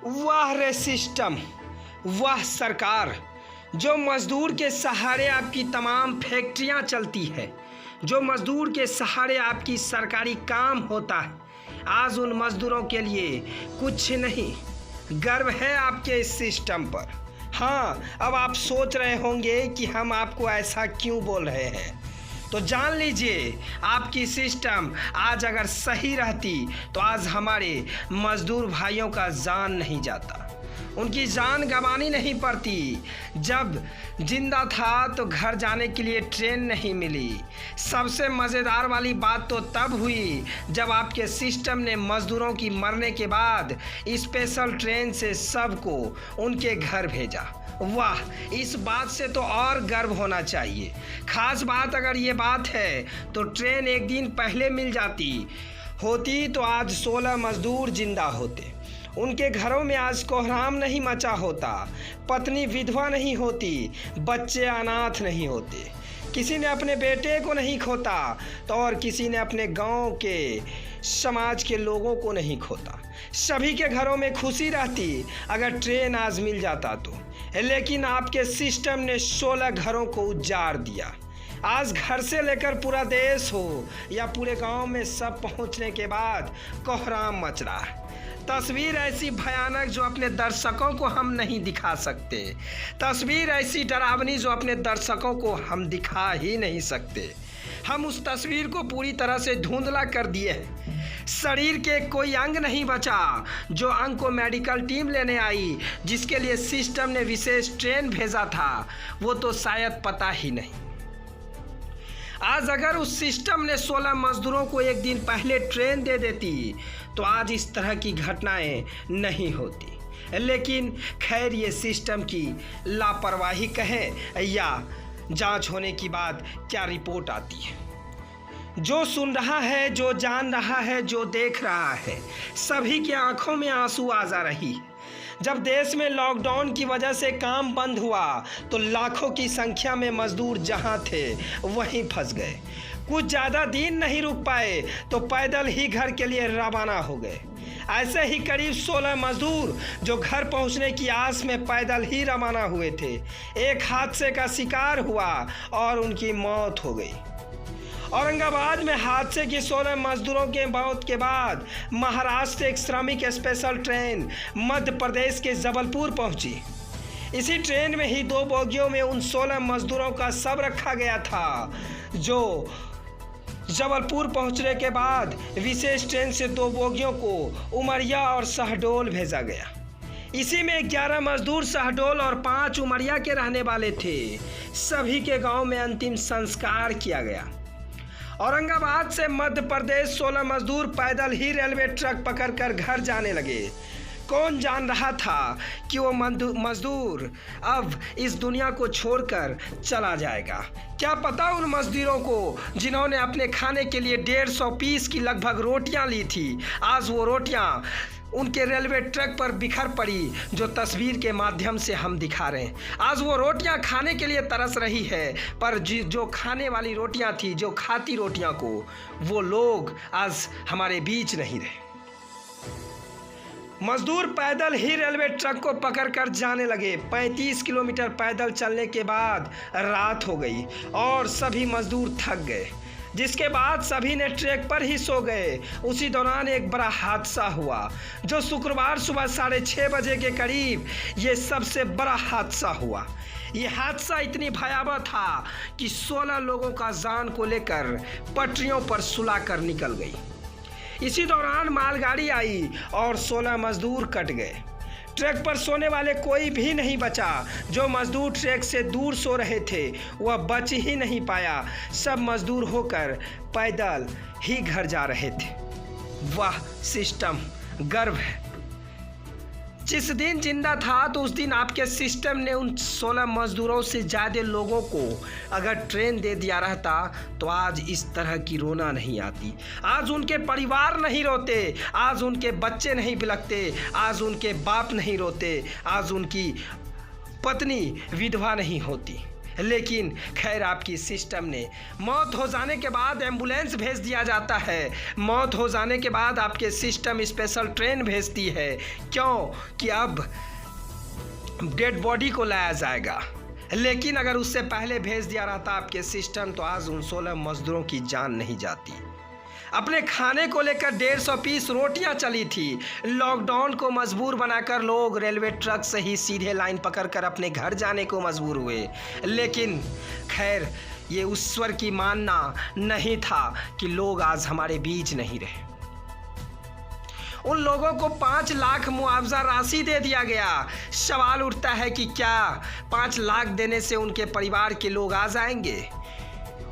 वाह रे सिस्टम, वाह सरकार, जो मजदूर के सहारे आपकी तमाम फैक्ट्रियां चलती है, जो मजदूर के सहारे आपकी सरकारी काम होता है। आज उन मजदूरों के लिए कुछ नहीं, गर्व है आपके इस सिस्टम पर। हाँ, अब आप सोच रहे होंगे कि हम आपको ऐसा क्यों बोल रहे हैं, तो जान लीजिए आपकी सिस्टम आज अगर सही रहती तो आज हमारे मजदूर भाइयों का जान नहीं जाता, उनकी जान गंवानी नहीं पड़ती। जब जिंदा था तो घर जाने के लिए ट्रेन नहीं मिली। सबसे मज़ेदार वाली बात तो तब हुई जब आपके सिस्टम ने मज़दूरों की मरने के बाद स्पेशल ट्रेन से सबको उनके घर भेजा। वाह, इस बात से तो और गर्व होना चाहिए। खास बात अगर ये बात है तो ट्रेन एक दिन पहले मिल जाती होती तो आज 16 मजदूर जिंदा होते, उनके घरों में आज कोहराम नहीं मचा होता, पत्नी विधवा नहीं होती, बच्चे अनाथ नहीं होते, किसी ने अपने बेटे को नहीं खोता तो और किसी ने अपने गांव के समाज के लोगों को नहीं खोता। सभी के घरों में खुशी रहती अगर ट्रेन आज मिल जाता तो, लेकिन आपके सिस्टम ने 16 घरों को उजाड़ दिया। आज घर से लेकर पूरा देश हो या पूरे गांव में सब पहुंचने के बाद कोहराम मच रहा है। तस्वीर ऐसी भयानक जो अपने दर्शकों को हम नहीं दिखा सकते, तस्वीर ऐसी डरावनी जो अपने दर्शकों को हम दिखा ही नहीं सकते। हम उस तस्वीर को पूरी तरह से धुंधला कर दिए हैं। शरीर के कोई अंग नहीं बचा। जो अंग को मेडिकल टीम लेने आई, जिसके लिए सिस्टम ने विशेष ट्रेन भेजा था, वो तो शायद पता ही नहीं। आज अगर उस सिस्टम ने 16 मजदूरों को एक दिन पहले ट्रेन दे देती तो आज इस तरह की घटनाएं नहीं होती। लेकिन खैर, ये सिस्टम की लापरवाही कहें या जांच होने की बाद क्या रिपोर्ट आती है। जो सुन रहा है, जो जान रहा है, जो देख रहा है, सभी की आंखों में आंसू आ जा रही है। जब देश में लॉकडाउन की वजह से काम बंद हुआ तो लाखों की संख्या में मजदूर जहां थे वहीं फंस गए। कुछ ज़्यादा दिन नहीं रुक पाए तो पैदल ही घर के लिए रवाना हो गए। ऐसे ही करीब 16 मजदूर जो घर पहुंचने की आस में पैदल ही रवाना हुए थे, एक हादसे का शिकार हुआ और उनकी मौत हो गई। औरंगाबाद में हादसे की 16 मजदूरों के मौत के बाद महाराष्ट्र से एक श्रमिक स्पेशल ट्रेन मध्य प्रदेश के जबलपुर पहुंची। इसी ट्रेन में ही 2 बोगियों में उन 16 मजदूरों का शव रखा गया था, जो जबलपुर पहुंचने के बाद विशेष ट्रेन से 2 बोगियों को उमरिया और शहडोल भेजा गया। इसी में 11 मजदूर शहडोल और 5 उमरिया के रहने वाले थे। सभी के गांव में अंतिम संस्कार किया गया। औरंगाबाद से मध्य प्रदेश 16 मजदूर पैदल ही रेलवे ट्रक पकड़कर घर जाने लगे। कौन जान रहा था कि वो मजदूर अब इस दुनिया को छोड़कर चला जाएगा। क्या पता उन मजदूरों को जिन्होंने अपने खाने के लिए 150 पीस की लगभग रोटियां ली थी, आज वो रोटियां उनके रेलवे ट्रैक पर बिखर पड़ी, जो तस्वीर के माध्यम से हम दिखा रहे हैं। आज वो रोटियां खाने के लिए तरस रही है, पर जो खाने वाली रोटियां थी, जो खाती रोटियां को, वो लोग आज हमारे बीच नहीं रहे। मजदूर पैदल ही रेलवे ट्रक को पकड़कर जाने लगे। 35 किलोमीटर पैदल चलने के बाद रात हो गई और सभी मजदूर थक गए, जिसके बाद सभी ने ट्रैक पर ही सो गए। उसी दौरान एक बड़ा हादसा हुआ, जो शुक्रवार सुबह 6:30 बजे के करीब ये सबसे बड़ा हादसा हुआ। ये हादसा इतनी भयावह था कि 16 लोगों का जान को लेकर पटरियों पर सुलाकर निकल गई। इसी दौरान मालगाड़ी आई और 16 मजदूर कट गए। ट्रैक पर सोने वाले कोई भी नहीं बचा। जो मजदूर ट्रैक से दूर सो रहे थे वह बच ही नहीं पाया। सब मजदूर होकर पैदल ही घर जा रहे थे। वाह सिस्टम, गर्व है। जिस दिन जिंदा था तो उस दिन आपके सिस्टम ने उन 16 मजदूरों से ज़्यादा लोगों को अगर ट्रेन दे दिया रहता तो आज इस तरह की रोना नहीं आती। आज उनके परिवार नहीं रोते, आज उनके बच्चे नहीं बिलखते, आज उनके बाप नहीं रोते, आज उनकी पत्नी विधवा नहीं होती। लेकिन खैर आपकी सिस्टम ने मौत हो जाने के बाद एम्बुलेंस भेज दिया जाता है, मौत हो जाने के बाद आपके सिस्टम स्पेशल ट्रेन भेजती है। क्यों? कि अब डेड बॉडी को लाया जाएगा। लेकिन अगर उससे पहले भेज दिया रहता आपके सिस्टम तो आज उन 16 मजदूरों की जान नहीं जाती। अपने खाने को लेकर 150 पीस रोटियां चली थी। लॉकडाउन को मजबूर बनाकर लोग रेलवे ट्रक से ही सीधे लाइन पकड़कर अपने घर जाने को मजबूर हुए। लेकिन खैर ये ईश्वर की मानना नहीं था कि लोग आज हमारे बीच नहीं रहे। उन लोगों को 5 लाख मुआवजा राशि दे दिया गया। सवाल उठता है कि क्या 5 लाख देने से उनके परिवार के लोग आ जाएंगे?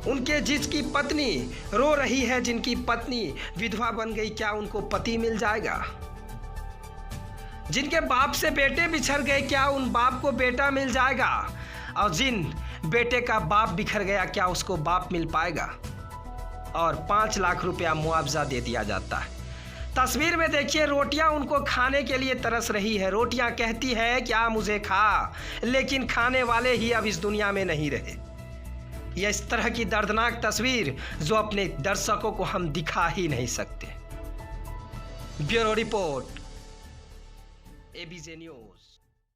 उनके जिसकी पत्नी रो रही है, जिनकी पत्नी विधवा बन गई, क्या उनको पति मिल जाएगा? जिनके बाप से बेटे बिछड़ गए, क्या उन बाप को बेटा मिल जाएगा? और जिन बेटे का बाप बिखर गया, क्या उसको बाप मिल पाएगा? और 5 लाख रुपया मुआवजा दे दिया जाता है। तस्वीर में देखिए, रोटियां उनको खाने के लिए तरस रही है। रोटियां कहती है क्या मुझे खा, लेकिन खाने वाले ही अब इस दुनिया में नहीं रहे। यह इस तरह की दर्दनाक तस्वीर जो अपने दर्शकों को हम दिखा ही नहीं सकते। Bureau report, ABJ news.